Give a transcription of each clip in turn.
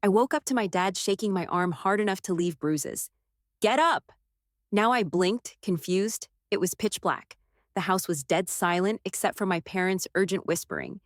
I woke up to my dad shaking my arm hard enough to leave bruises. Get up! Now I blinked, confused. It was pitch black. The house was dead silent except for my parents' urgent whispering.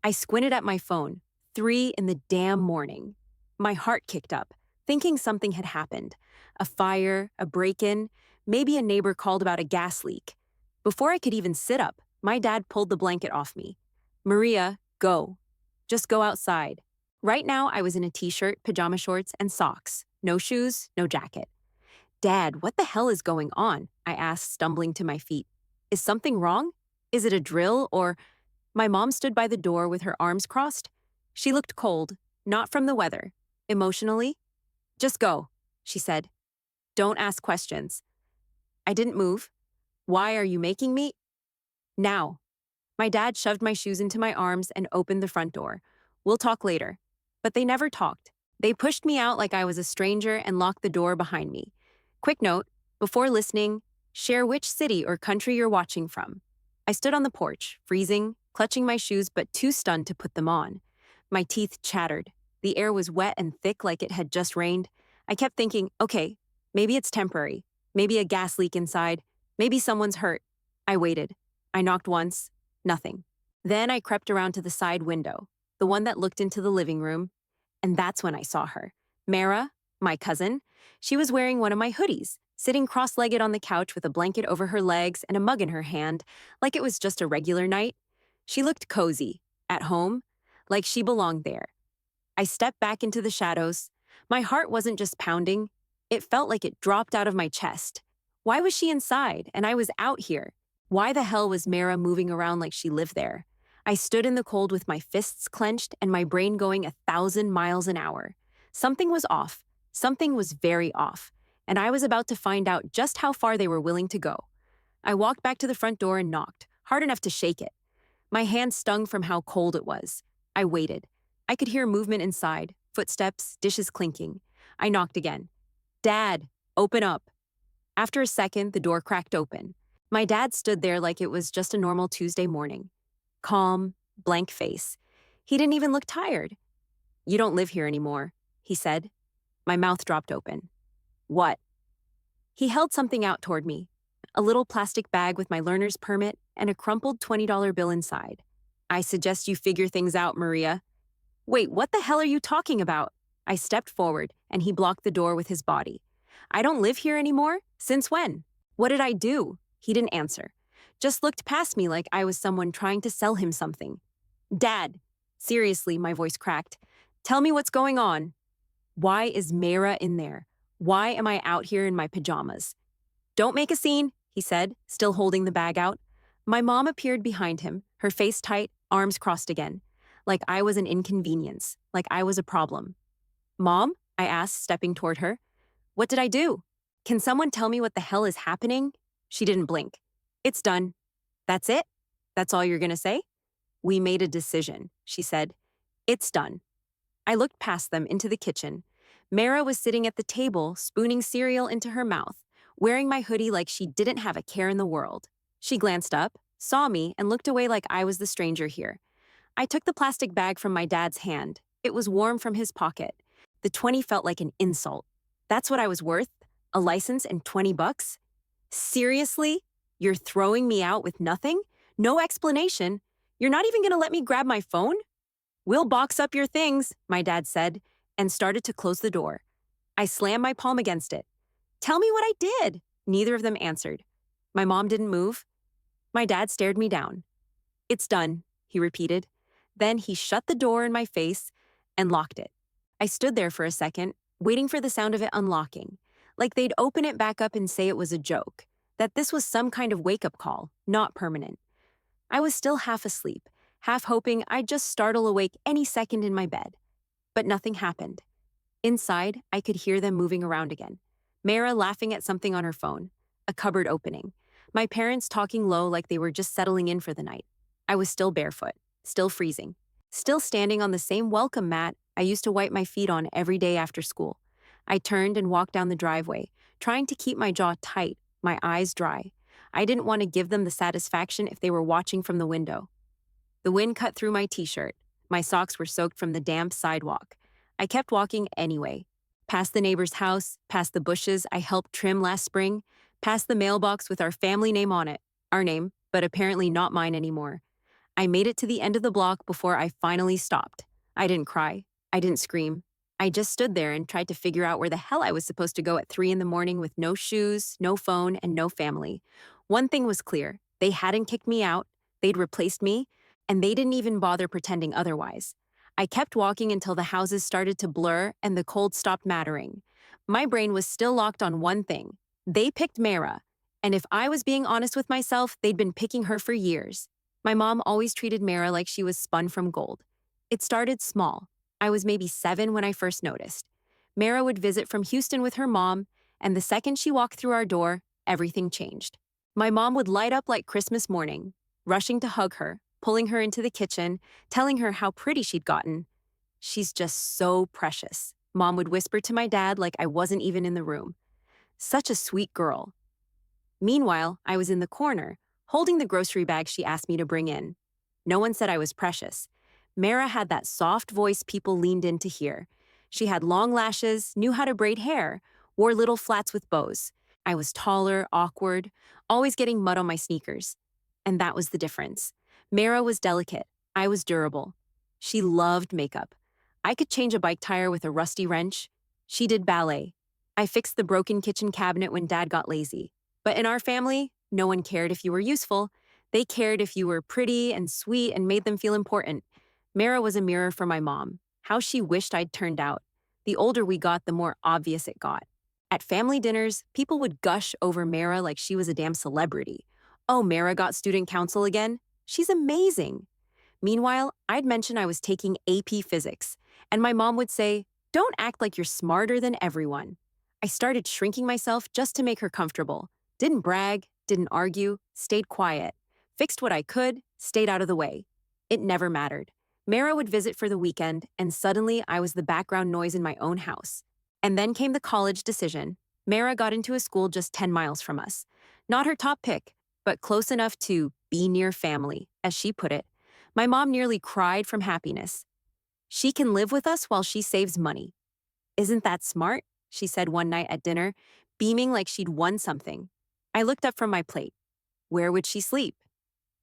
I squinted at my phone. 3 in the damn morning. My heart kicked up, thinking something had happened. A fire, a break-in, maybe a neighbor called about a gas leak. Before I could even sit up, my dad pulled the blanket off me. Maria, go. Just go outside. Right now, I was in a t-shirt, pajama shorts, and socks. No shoes, no jacket. Dad, what the hell is going on? I asked, stumbling to my feet. Is something wrong? Is it a drill or... My mom stood by the door with her arms crossed. She looked cold, not from the weather. Emotionally? Just go, she said. Don't ask questions. I didn't move. Why are you making me? Now. My dad shoved my shoes into my arms and opened the front door. We'll talk later. But they never talked. They pushed me out like I was a stranger and locked the door behind me. Quick note, before listening, share which city or country you're watching from. I stood on the porch, freezing, clutching my shoes but too stunned to put them on. My teeth chattered. The air was wet and thick like it had just rained. I kept thinking, okay, maybe it's temporary. Maybe a gas leak inside. Maybe someone's hurt. I waited. I knocked once. Nothing. Then I crept around to the side window, the one that looked into the living room, and that's when I saw her. Mara, my cousin, she was wearing one of my hoodies, sitting cross-legged on the couch with a blanket over her legs and a mug in her hand, like it was just a regular night. She looked cozy, at home, like she belonged there. I stepped back into the shadows. My heart wasn't just pounding. It felt like it dropped out of my chest. Why was she inside and I was out here? Why the hell was Mara moving around like she lived there? I stood in the cold with my fists clenched and my brain going 1,000 miles an hour. Something was off. Something was very off. And I was about to find out just how far they were willing to go. I walked back to the front door and knocked, hard enough to shake it. My hand stung from how cold it was. I waited. I could hear movement inside, footsteps, dishes clinking. I knocked again. Dad, open up. After a second, the door cracked open. My dad stood there like it was just a normal Tuesday morning. Calm, blank face. He didn't even look tired. You don't live here anymore, he said. My mouth dropped open. What? He held something out toward me. A little plastic bag with my learner's permit and a crumpled $20 bill inside. I suggest you figure things out, Maria. Wait, what the hell are you talking about? I stepped forward and he blocked the door with his body. I don't live here anymore? Since when? What did I do? He didn't answer. Just looked past me like I was someone trying to sell him something. Dad, seriously, my voice cracked. Tell me what's going on. Why is Mara in there? Why am I out here in my pajamas? Don't make a scene, he said, still holding the bag out. My mom appeared behind him, her face tight, arms crossed again. Like I was an inconvenience, like I was a problem. Mom? I asked, stepping toward her. What did I do? Can someone tell me what the hell is happening? She didn't blink. It's done. That's it? That's all you're gonna say? We made a decision, she said. It's done. I looked past them into the kitchen. Mara was sitting at the table, spooning cereal into her mouth, wearing my hoodie like she didn't have a care in the world. She glanced up, saw me, and looked away like I was the stranger here. I took the plastic bag from my dad's hand. It was warm from his pocket. The 20 felt like an insult. That's what I was worth? A license and $20? Seriously? You're throwing me out with nothing? No explanation? You're not even gonna let me grab my phone? We'll box up your things, my dad said, and started to close the door. I slammed my palm against it. Tell me what I did. Neither of them answered. My mom didn't move. My dad stared me down. It's done, he repeated. Then he shut the door in my face and locked it. I stood there for a second, waiting for the sound of it unlocking, like they'd open it back up and say it was a joke, that this was some kind of wake-up call, not permanent. I was still half asleep, half hoping I'd just startle awake any second in my bed. But nothing happened. Inside, I could hear them moving around again. Mara laughing at something on her phone, a cupboard opening, my parents talking low like they were just settling in for the night. I was still barefoot, still freezing, still standing on the same welcome mat I used to wipe my feet on every day after school. I turned and walked down the driveway, trying to keep my jaw tight, my eyes dry. I didn't want to give them the satisfaction if they were watching from the window. The wind cut through my t-shirt. My socks were soaked from the damp sidewalk. I kept walking anyway. Past the neighbor's house, past the bushes I helped trim last spring, past the mailbox with our family name on it. Our name, but apparently not mine anymore. I made it to the end of the block before I finally stopped. I didn't cry. I didn't scream. I just stood there and tried to figure out where the hell I was supposed to go at 3 in the morning with no shoes, no phone, and no family. One thing was clear. They hadn't kicked me out, they'd replaced me, and they didn't even bother pretending otherwise. I kept walking until the houses started to blur and the cold stopped mattering. My brain was still locked on one thing. They picked Mara, and if I was being honest with myself, they'd been picking her for years. My mom always treated Mara like she was spun from gold. It started small. I was maybe 7 when I first noticed. Mara would visit from Houston with her mom, and the second she walked through our door, everything changed. My mom would light up like Christmas morning, rushing to hug her, pulling her into the kitchen, telling her how pretty she'd gotten. "She's just so precious," Mom would whisper to my dad like I wasn't even in the room. "Such a sweet girl." Meanwhile, I was in the corner, holding the grocery bag she asked me to bring in. No one said I was precious. Mara had that soft voice people leaned in to hear. She had long lashes, knew how to braid hair, wore little flats with bows. I was taller, awkward, always getting mud on my sneakers. And that was the difference. Mara was delicate. I was durable. She loved makeup. I could change a bike tire with a rusty wrench. She did ballet. I fixed the broken kitchen cabinet when Dad got lazy. But in our family, no one cared if you were useful. They cared if you were pretty and sweet and made them feel important. Mara was a mirror for my mom. How she wished I'd turned out. The older we got, the more obvious it got. At family dinners, people would gush over Mara like she was a damn celebrity. "Oh, Mara got student council again? She's amazing." Meanwhile, I'd mention I was taking AP Physics, and my mom would say, "Don't act like you're smarter than everyone." I started shrinking myself just to make her comfortable. Didn't brag, didn't argue, stayed quiet. Fixed what I could, stayed out of the way. It never mattered. Mara would visit for the weekend, and suddenly I was the background noise in my own house. And then came the college decision. Mara got into a school just 10 miles from us. Not her top pick, but close enough to be near family, as she put it. My mom nearly cried from happiness. "She can live with us while she saves money." "Isn't that smart?" she said one night at dinner, beaming like she'd won something. I looked up from my plate. Where would she sleep?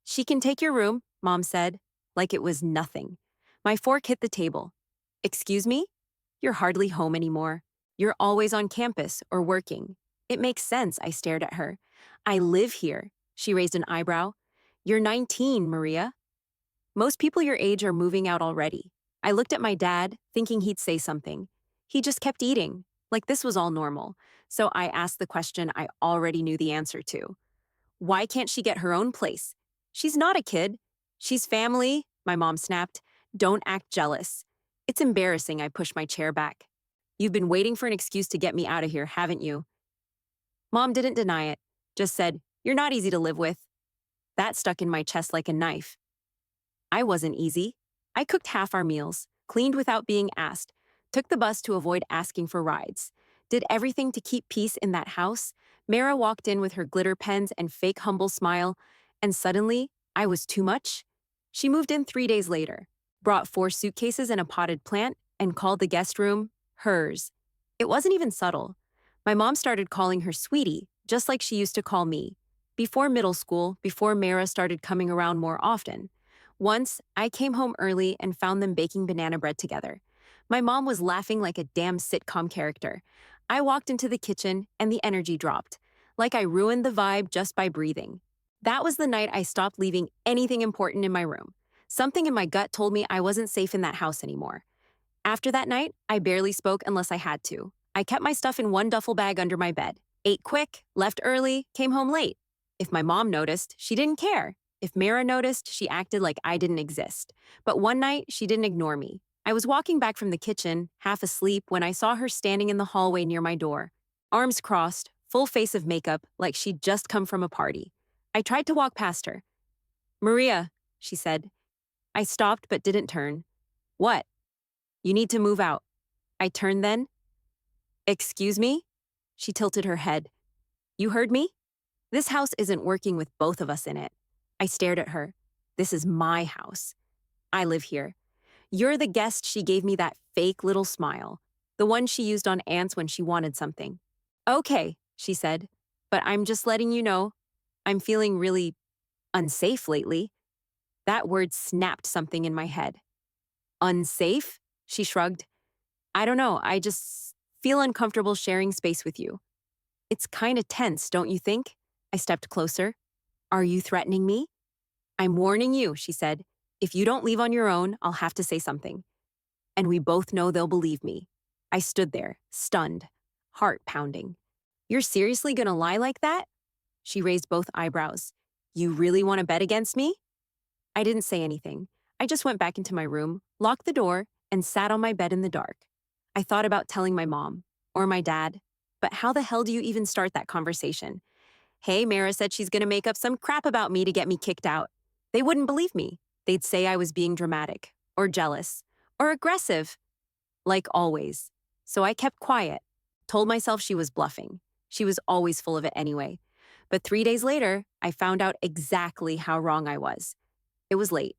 "She can take your room," Mom said, like it was nothing. My fork hit the table. "Excuse me? You're hardly home anymore. You're always on campus or working." "It makes sense," I stared at her. "I live here." She raised an eyebrow. "You're 19, Maria. Most people your age are moving out already." I looked at my dad, thinking he'd say something. He just kept eating, like this was all normal. So I asked the question I already knew the answer to. "Why can't she get her own place?" "She's not a kid. She's family," my mom snapped. "Don't act jealous." "It's embarrassing," I pushed my chair back. "You've been waiting for an excuse to get me out of here, haven't you?" Mom didn't deny it, just said, "You're not easy to live with." That stuck in my chest like a knife. I wasn't easy. I cooked half our meals, cleaned without being asked, took the bus to avoid asking for rides, did everything to keep peace in that house. Mara walked in with her glitter pens and fake humble smile, and suddenly, I was too much. She moved in 3 days later, brought 4 suitcases and a potted plant, and called the guest room hers. It wasn't even subtle. My mom started calling her sweetie, just like she used to call me. Before middle school, before Mara started coming around more often. Once, I came home early and found them baking banana bread together. My mom was laughing like a damn sitcom character. I walked into the kitchen and the energy dropped, like I ruined the vibe just by breathing. That was the night I stopped leaving anything important in my room. Something in my gut told me I wasn't safe in that house anymore. After that night, I barely spoke unless I had to. I kept my stuff in one duffel bag under my bed, ate quick, left early, came home late. If my mom noticed, she didn't care. If Mara noticed, she acted like I didn't exist. But one night, she didn't ignore me. I was walking back from the kitchen, half asleep, when I saw her standing in the hallway near my door. Arms crossed, full face of makeup, like she'd just come from a party. I tried to walk past her. "Maria," she said. I stopped but didn't turn. "What?" "You need to move out." I turned then. "Excuse me?" She tilted her head. "You heard me? This house isn't working with both of us in it." I stared at her. "This is my house. I live here. You're the guest she gave me that fake little smile, the one she used on ants when she wanted something. Okay, she said, but I'm just letting you know, I'm feeling really unsafe lately. That word snapped something in my head. Unsafe? She shrugged. I don't know, I just feel uncomfortable sharing space with you. It's kinda tense, don't you think? I stepped closer. Are you threatening me? I'm warning you, she said. If you don't leave on your own, I'll have to say something. And we both know they'll believe me. I stood there, stunned, heart pounding. You're seriously gonna lie like that? She raised both eyebrows. You really want to bet against me? I didn't say anything. I just went back into my room, locked the door, and sat on my bed in the dark. I thought about telling my mom or my dad, but how the hell do you even start that conversation? Hey, Mara said she's gonna make up some crap about me to get me kicked out. They wouldn't believe me. They'd say I was being dramatic, or jealous, or aggressive, like always. So I kept quiet, told myself she was bluffing. She was always full of it anyway. But 3 days later, I found out exactly how wrong I was. It was late.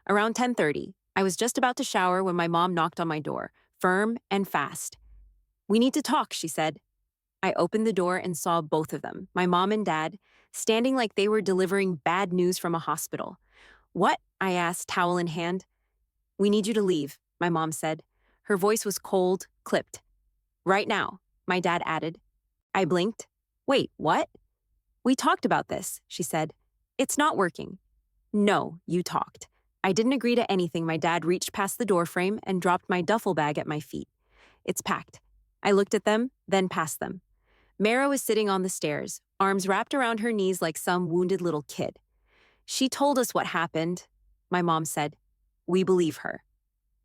Around 10:30, I was just about to shower when my mom knocked on my door, firm and fast. We need to talk, she said. I opened the door and saw both of them, my mom and dad, standing like they were delivering bad news from a hospital. What? I asked, towel in hand. We need you to leave, my mom said. Her voice was cold, clipped. Right now, my dad added. I blinked. Wait, what? We talked about this, she said. It's not working. No, you talked. I didn't agree to anything. My dad reached past the doorframe and dropped my duffel bag at my feet. It's packed. I looked at them, then past them. Mara was sitting on the stairs, arms wrapped around her knees like some wounded little kid. She told us what happened, my mom said. We believe her.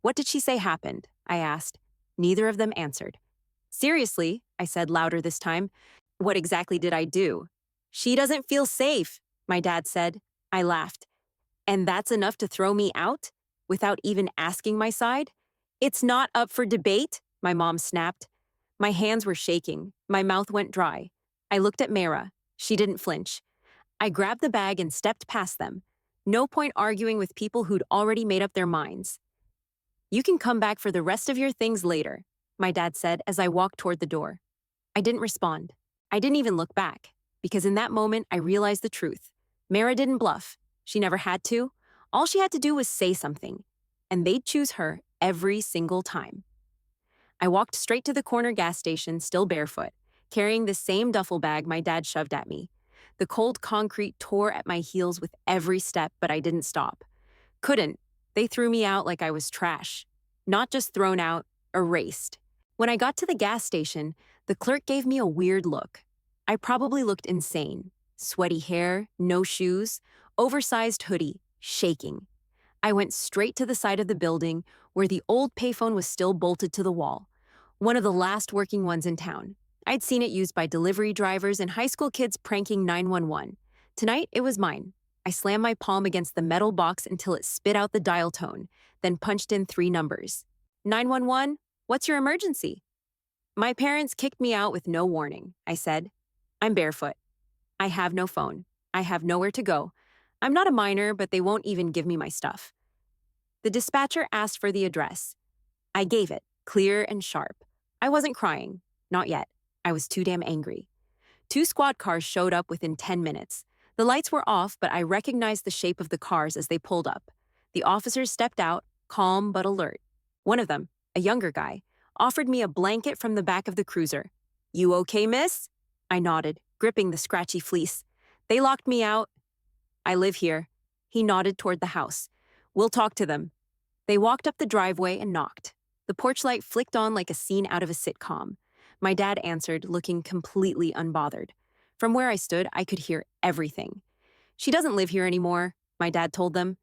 What did she say happened? I asked. Neither of them answered. Seriously, I said louder this time. What exactly did I do? She doesn't feel safe, my dad said. I laughed. And that's enough to throw me out? Without even asking my side? It's not up for debate, my mom snapped. My hands were shaking. My mouth went dry. I looked at Mara. She didn't flinch. I grabbed the bag and stepped past them. No point arguing with people who'd already made up their minds. You can come back for the rest of your things later, my dad said as I walked toward the door. I didn't respond. I didn't even look back, because in that moment I realized the truth. Mara didn't bluff. She never had to. All she had to do was say something, and they'd choose her every single time. I walked straight to the corner gas station, still barefoot, carrying the same duffel bag my dad shoved at me. The cold concrete tore at my heels with every step, but I didn't stop. Couldn't. They threw me out like I was trash. Not just thrown out, erased. When I got to the gas station, the clerk gave me a weird look. I probably looked insane. Sweaty hair, no shoes, oversized hoodie, shaking. I went straight to the side of the building where the old payphone was still bolted to the wall, one of the last working ones in town. I'd seen it used by delivery drivers and high school kids pranking 911. Tonight, it was mine. I slammed my palm against the metal box until it spit out the dial tone, then punched in 3 numbers. 911, what's your emergency? My parents kicked me out with no warning, I said. I'm barefoot. I have no phone. I have nowhere to go. I'm not a minor, but they won't even give me my stuff. The dispatcher asked for the address. I gave it, clear and sharp. I wasn't crying. Not yet. I was too damn angry. 2 squad cars showed up within 10 minutes. The lights were off, but I recognized the shape of the cars as they pulled up. The officers stepped out, calm but alert. One of them, a younger guy, offered me a blanket from the back of the cruiser. You okay, miss? I nodded, gripping the scratchy fleece. They locked me out. I live here. He nodded toward the house. We'll talk to them. They walked up the driveway and knocked. The porch light flicked on like a scene out of a sitcom. My dad answered, looking completely unbothered. From where I stood, I could hear everything. She doesn't live here anymore, my dad told them.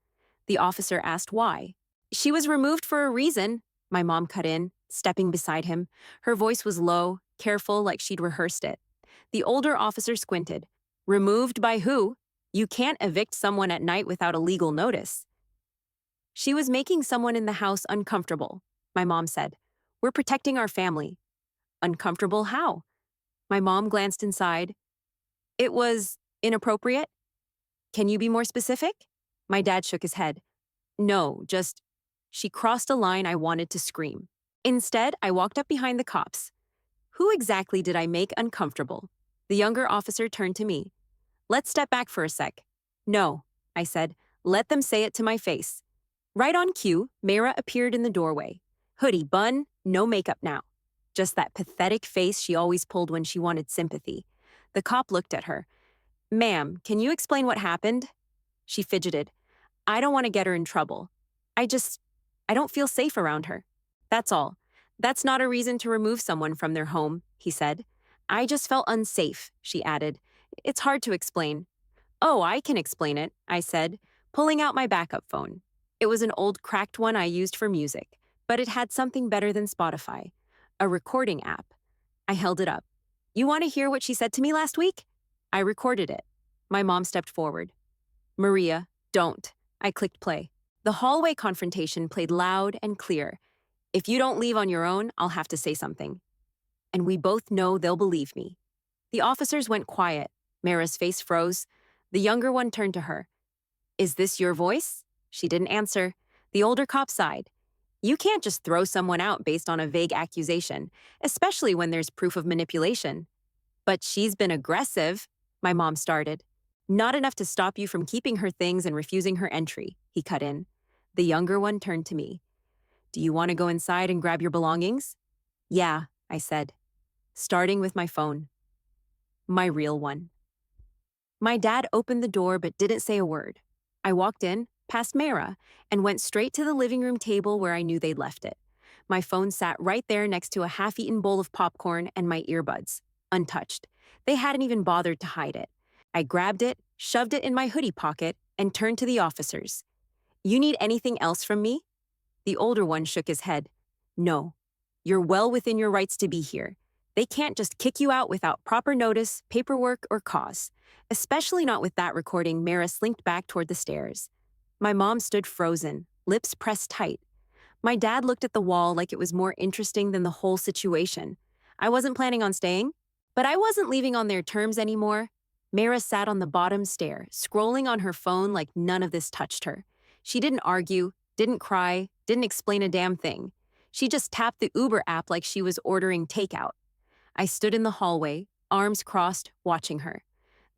The officer asked why. She was removed for a reason, my mom cut in, stepping beside him. Her voice was low, careful, like she'd rehearsed it. The older officer squinted. Removed by who? You can't evict someone at night without a legal notice. She was making someone in the house uncomfortable, my mom said. We're protecting our family. Uncomfortable how? My mom glanced inside. It was inappropriate. Can you be more specific? My dad shook his head. No, just, She crossed a line I wanted to scream. Instead, I walked up behind the cops. Who exactly did I make uncomfortable? The younger officer turned to me. Let's step back for a sec. No, I said. Let them say it to my face. Right on cue, Mara appeared in the doorway. Hoodie bun, no makeup now. Just that pathetic face she always pulled when she wanted sympathy. The cop looked at her. Ma'am, can you explain what happened? She fidgeted. I don't want to get her in trouble. I don't feel safe around her. That's all. That's not a reason to remove someone from their home, he said. I just felt unsafe, she added. It's hard to explain. Oh, I can explain it, I said, pulling out my backup phone. It was an old cracked one I used for music, but it had something better than Spotify, a recording app. I held it up. You want to hear what she said to me last week? I recorded it. My mom stepped forward. Maria, don't. I clicked play. The hallway confrontation played loud and clear. If you don't leave on your own, I'll have to say something. And we both know they'll believe me. The officers went quiet. Mara's face froze. The younger one turned to her. Is this your voice? She didn't answer. The older cop sighed. You can't just throw someone out based on a vague accusation, especially when there's proof of manipulation. But she's been aggressive, my mom started. Not enough to stop you from keeping her things and refusing her entry, he cut in. The younger one turned to me. Do you want to go inside and grab your belongings? Yeah, I said, starting with my phone. My real one. My dad opened the door but didn't say a word. I walked in, past Mara, and went straight to the living room table where I knew they'd left it. My phone sat right there next to a half-eaten bowl of popcorn and my earbuds, untouched. They hadn't even bothered to hide it. I grabbed it, shoved it in my hoodie pocket, and turned to the officers. You need anything else from me? The older one shook his head. No. You're well within your rights to be here. They can't just kick you out without proper notice, paperwork, or cause. Especially not with that recording. Mara slinked back toward the stairs. My mom stood frozen, lips pressed tight. My dad looked at the wall like it was more interesting than the whole situation. I wasn't planning on staying, but I wasn't leaving on their terms anymore. Mara sat on the bottom stair, scrolling on her phone like none of this touched her. She didn't argue, didn't cry, didn't explain a damn thing. She just tapped the Uber app like she was ordering takeout. I stood in the hallway, arms crossed, watching her.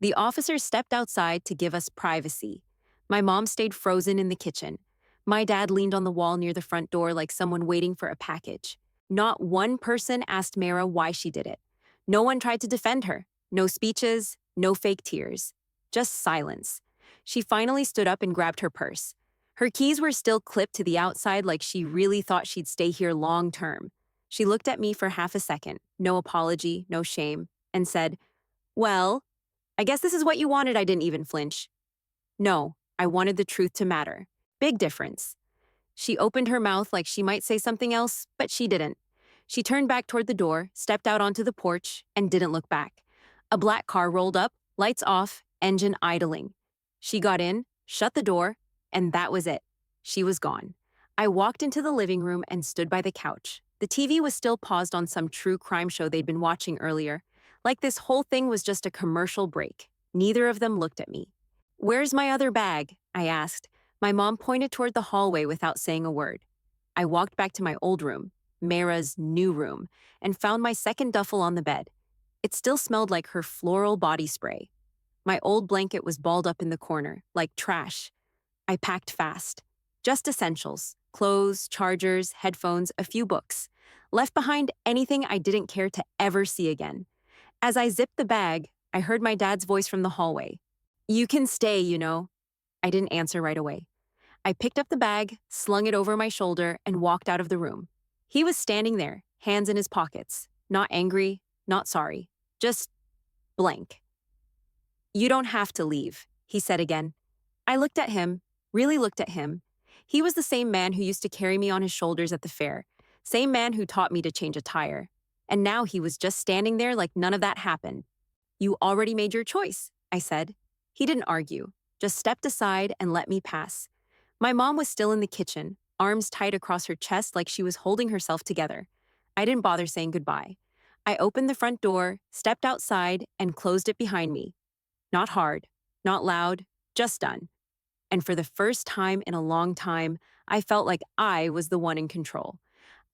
The officers stepped outside to give us privacy. My mom stayed frozen in the kitchen. My dad leaned on the wall near the front door like someone waiting for a package. Not one person asked Mara why she did it. No one tried to defend her. No speeches, no fake tears. Just silence. She finally stood up and grabbed her purse. Her keys were still clipped to the outside like she really thought she'd stay here long term. She looked at me for half a second, no apology, no shame, and said, Well, I guess this is what you wanted. I didn't even flinch. No, I wanted the truth to matter. Big difference. She opened her mouth like she might say something else, but she didn't. She turned back toward the door, stepped out onto the porch, and didn't look back. A black car rolled up, lights off, engine idling. She got in, shut the door, and that was it. She was gone. I walked into the living room and stood by the couch. The TV was still paused on some true crime show they'd been watching earlier. Like this whole thing was just a commercial break. Neither of them looked at me. Where's my other bag? I asked. My mom pointed toward the hallway without saying a word. I walked back to my old room, Mara's new room, and found my second duffel on the bed. It still smelled like her floral body spray. My old blanket was balled up in the corner, like trash. I packed fast. Just essentials, clothes, chargers, headphones, a few books. Left behind anything I didn't care to ever see again. As I zipped the bag, I heard my dad's voice from the hallway. You can stay, you know. I didn't answer right away. I picked up the bag, slung it over my shoulder, and walked out of the room. He was standing there, hands in his pockets, not angry, not sorry, just blank. You don't have to leave, he said again. I looked at him, really looked at him. He was the same man who used to carry me on his shoulders at the fair, same man who taught me to change a tire. And now he was just standing there like none of that happened. You already made your choice, I said. He didn't argue, just stepped aside and let me pass. My mom was still in the kitchen, arms tight across her chest like she was holding herself together. I didn't bother saying goodbye. I opened the front door, stepped outside, and closed it behind me. Not hard, not loud, just done. And for the first time in a long time, I felt like I was the one in control.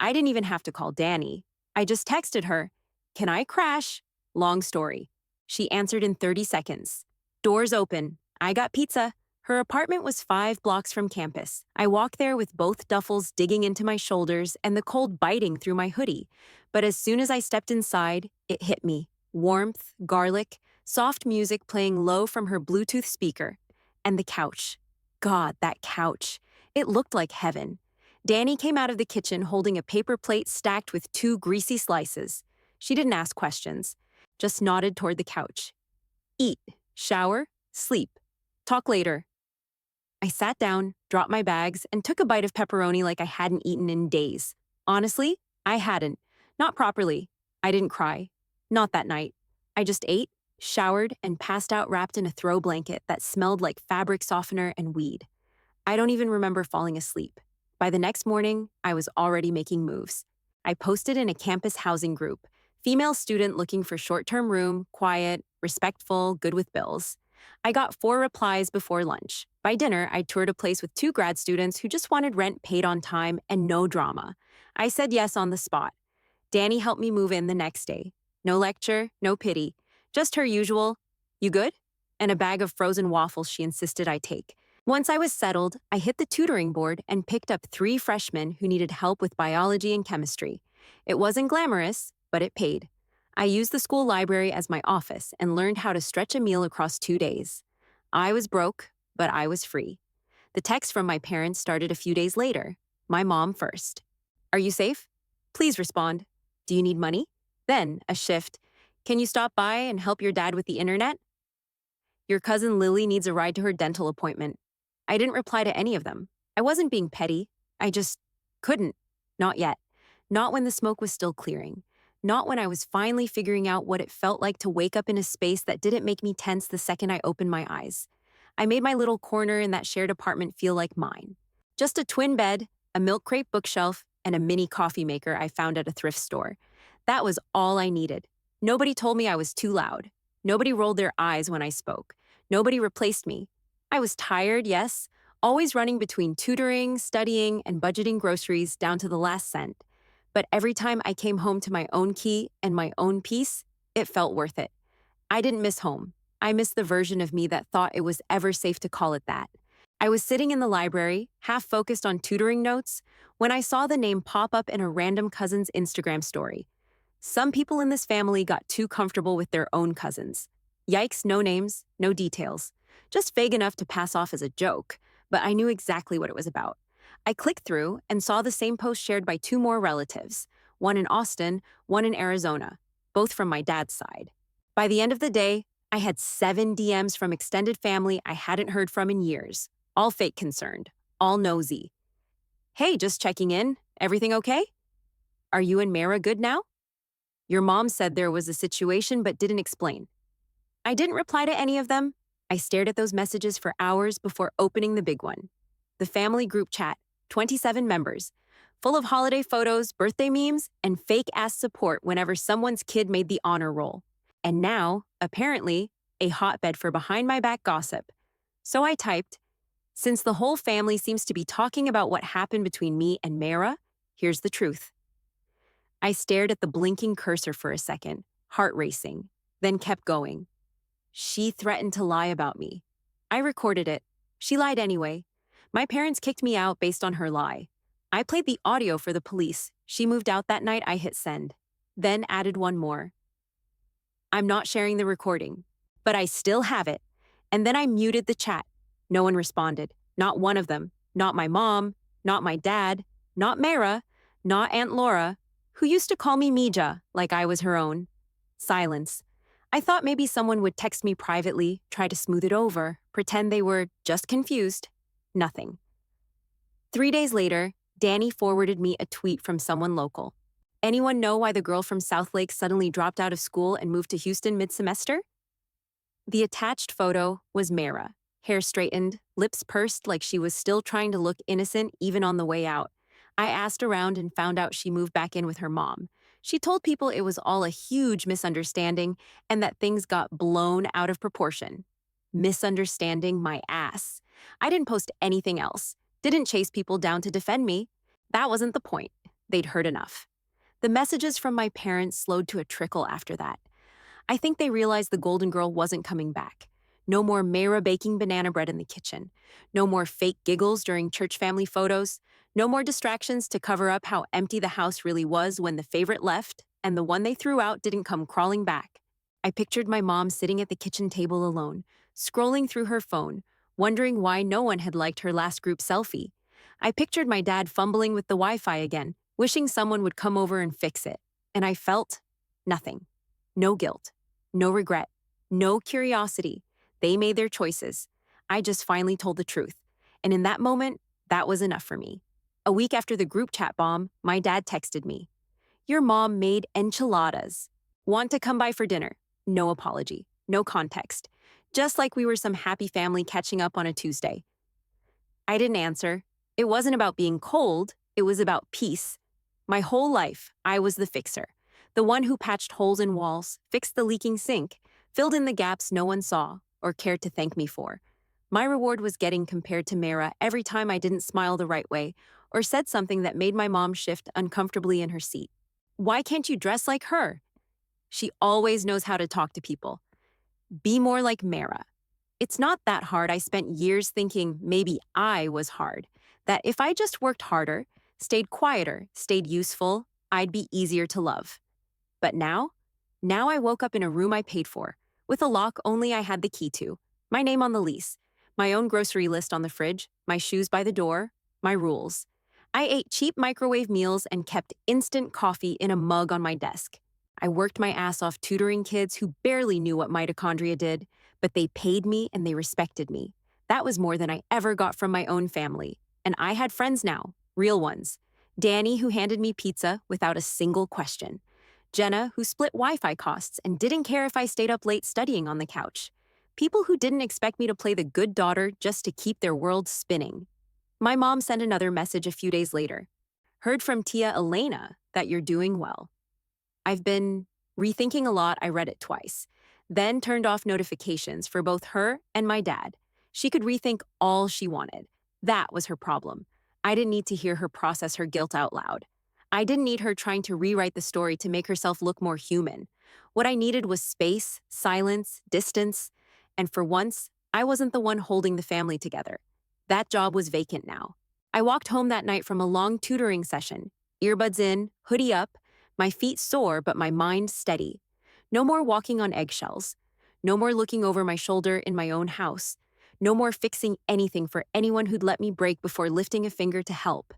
I didn't even have to call Danny. I just texted her, "Can I crash?" Long story. She answered in 30 seconds. Doors open. I got pizza. Her apartment was 5 blocks from campus. I walked there with both duffels digging into my shoulders and the cold biting through my hoodie. But as soon as I stepped inside, it hit me. Warmth, garlic, soft music playing low from her Bluetooth speaker. And the couch. God, that couch. It looked like heaven. Danny came out of the kitchen holding a paper plate stacked with 2 greasy slices. She didn't ask questions, just nodded toward the couch. Eat, shower, sleep. Talk later. I sat down, dropped my bags, and took a bite of pepperoni like I hadn't eaten in days. Honestly, I hadn't. Not properly. I didn't cry. Not that night. I just ate, showered, and passed out wrapped in a throw blanket that smelled like fabric softener and weed. I don't even remember falling asleep. By the next morning, I was already making moves. I posted in a campus housing group, female student looking for short-term room, quiet, respectful, good with bills. I got 4 replies before lunch. By dinner, I toured a place with 2 grad students who just wanted rent paid on time and no drama. I said yes on the spot. Danny helped me move in the next day. No lecture, no pity. Just her usual, "You good?" and a bag of frozen waffles she insisted I take. Once I was settled, I hit the tutoring board and picked up 3 freshmen who needed help with biology and chemistry. It wasn't glamorous, but it paid. I used the school library as my office and learned how to stretch a meal across 2 days. I was broke, but I was free. The text from my parents started a few days later. My mom first. "Are you safe? Please respond. Do you need money?" Then, a shift. "Can you stop by and help your dad with the internet?" "Your cousin Lily needs a ride to her dental appointment." I didn't reply to any of them. I wasn't being petty. I just couldn't. Not yet. Not when the smoke was still clearing. Not when I was finally figuring out what it felt like to wake up in a space that didn't make me tense the second I opened my eyes. I made my little corner in that shared apartment feel like mine. Just a twin bed, a milk crate bookshelf, and a mini coffee maker I found at a thrift store. That was all I needed. Nobody told me I was too loud. Nobody rolled their eyes when I spoke. Nobody replaced me. I was tired, yes, always running between tutoring, studying, and budgeting groceries down to the last cent. But every time I came home to my own key and my own peace, it felt worth it. I didn't miss home. I missed the version of me that thought it was ever safe to call it that. I was sitting in the library, half focused on tutoring notes, when I saw the name pop up in a random cousin's Instagram story. Some people in this family got too comfortable with their own cousins. Yikes, no names, no details. Just vague enough to pass off as a joke, but I knew exactly what it was about. I clicked through and saw the same post shared by 2 more relatives, one in Austin, one in Arizona, both from my dad's side. By the end of the day, I had 7 DMs from extended family I hadn't heard from in years, all fake concerned, all nosy. "Hey, just checking in. Everything okay? Are you and Mara good now? Your mom said there was a situation but didn't explain." I didn't reply to any of them. I stared at those messages for hours before opening the big one. The family group chat, 27 members, full of holiday photos, birthday memes, and fake-ass support whenever someone's kid made the honor roll. And now, apparently, a hotbed for behind-my-back gossip. So I typed, "Since the whole family seems to be talking about what happened between me and Mara, here's the truth." I stared at the blinking cursor for a second, heart racing, then kept going. She threatened to lie about me. I recorded it. She lied anyway. My parents kicked me out based on her lie. I played the audio for the police. She moved out that night. I hit send. Then added one more. "I'm not sharing the recording, but I still have it." And then I muted the chat. No one responded. Not one of them. Not my mom. Not my dad. Not Mara. Not Aunt Laura, who used to call me Mija like I was her own. Silence. I thought maybe someone would text me privately, try to smooth it over, pretend they were just confused. Nothing. 3 days later, Danny forwarded me a tweet from someone local. "Anyone know why the girl from South Lake suddenly dropped out of school and moved to Houston mid-semester?" The attached photo was Mara, hair straightened, lips pursed like she was still trying to look innocent even on the way out. I asked around and found out she moved back in with her mom. She told people it was all a huge misunderstanding and that things got blown out of proportion. Misunderstanding my ass. I didn't post anything else. Didn't chase people down to defend me. That wasn't the point. They'd heard enough. The messages from my parents slowed to a trickle after that. I think they realized the golden girl wasn't coming back. No more Mayra baking banana bread in the kitchen. No more fake giggles during church family photos. No more distractions to cover up how empty the house really was when the favorite left and the one they threw out didn't come crawling back. I pictured my mom sitting at the kitchen table alone, scrolling through her phone, wondering why no one had liked her last group selfie. I pictured my dad fumbling with the Wi-Fi again, wishing someone would come over and fix it. And I felt nothing. No guilt. No regret. No curiosity. They made their choices. I just finally told the truth. And in that moment, that was enough for me. A week after the group chat bomb, my dad texted me. Your mom made enchiladas. Want to come by for dinner? No apology. No context. Just like we were some happy family catching up on a Tuesday. I didn't answer. It wasn't about being cold. It was about peace. My whole life, I was the fixer. The one who patched holes in walls, fixed the leaking sink, filled in the gaps no one saw or cared to thank me for. My reward was getting compared to Mara every time I didn't smile the right way or said something that made my mom shift uncomfortably in her seat. Why can't you dress like her? She always knows how to talk to people. Be more like Mara. It's not that hard. I spent years thinking maybe I was hard, that if I just worked harder, stayed quieter, stayed useful, I'd be easier to love. But now I woke up in a room I paid for, with a lock only I had the key to, my name on the lease, my own grocery list on the fridge, my shoes by the door, my rules. I ate cheap microwave meals and kept instant coffee in a mug on my desk. I worked my ass off tutoring kids who barely knew what mitochondria did, but they paid me and they respected me. That was more than I ever got from my own family. And I had friends now, real ones. Danny, who handed me pizza without a single question. Jenna, who split Wi-Fi costs and didn't care if I stayed up late studying on the couch. People who didn't expect me to play the good daughter just to keep their world spinning. My mom sent another message a few days later. Heard from Tia Elena that you're doing well. I've been rethinking a lot. I read it twice. Then turned off notifications for both her and my dad. She could rethink all she wanted. That was her problem. I didn't need to hear her process her guilt out loud. I didn't need her trying to rewrite the story to make herself look more human. What I needed was space, silence, distance, and for once, I wasn't the one holding the family together. That job was vacant now. I walked home that night from a long tutoring session, earbuds in, hoodie up, my feet sore but my mind steady. No more walking on eggshells. No more looking over my shoulder in my own house. No more fixing anything for anyone who'd let me break before lifting a finger to help.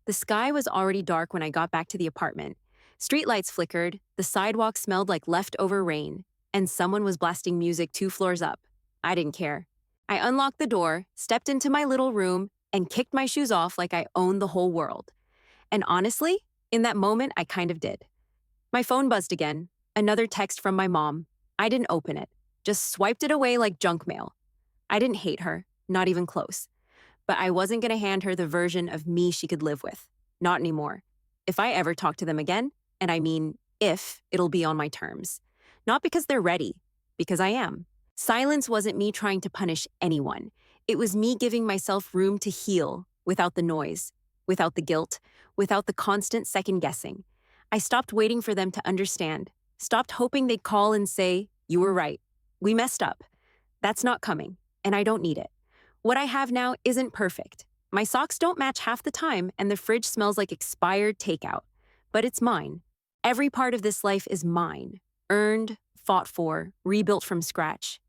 The sky was already dark when I got back to the apartment. Streetlights flickered, the sidewalk smelled like leftover rain, and someone was blasting music 2 floors up. I didn't care. I unlocked the door, stepped into my little room, and kicked my shoes off like I owned the whole world. And honestly, in that moment, I kind of did. My phone buzzed again, another text from my mom. I didn't open it, just swiped it away like junk mail. I didn't hate her, not even close. But I wasn't going to hand her the version of me she could live with. Not anymore. If I ever talk to them again, and I mean if, it'll be on my terms. Not because they're ready, because I am. Silence wasn't me trying to punish anyone. It was me giving myself room to heal without the noise, without the guilt, without the constant second-guessing. I stopped waiting for them to understand, stopped hoping they'd call and say, "You were right. We messed up." That's not coming, and I don't need it. What I have now isn't perfect. My socks don't match half the time, and the fridge smells like expired takeout. But it's mine. Every part of this life is mine. Earned, fought for, rebuilt from scratch.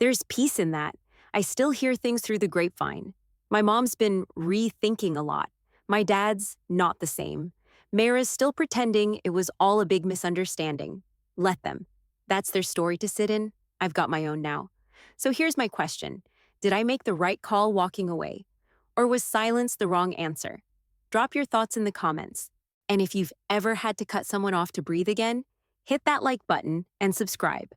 There's peace in that. I still hear things through the grapevine. My mom's been rethinking a lot. My dad's not the same. Mara's still pretending it was all a big misunderstanding. Let them. That's their story to sit in. I've got my own now. So here's my question. Did I make the right call walking away? Or was silence the wrong answer? Drop your thoughts in the comments. And if you've ever had to cut someone off to breathe again, hit that like button and subscribe.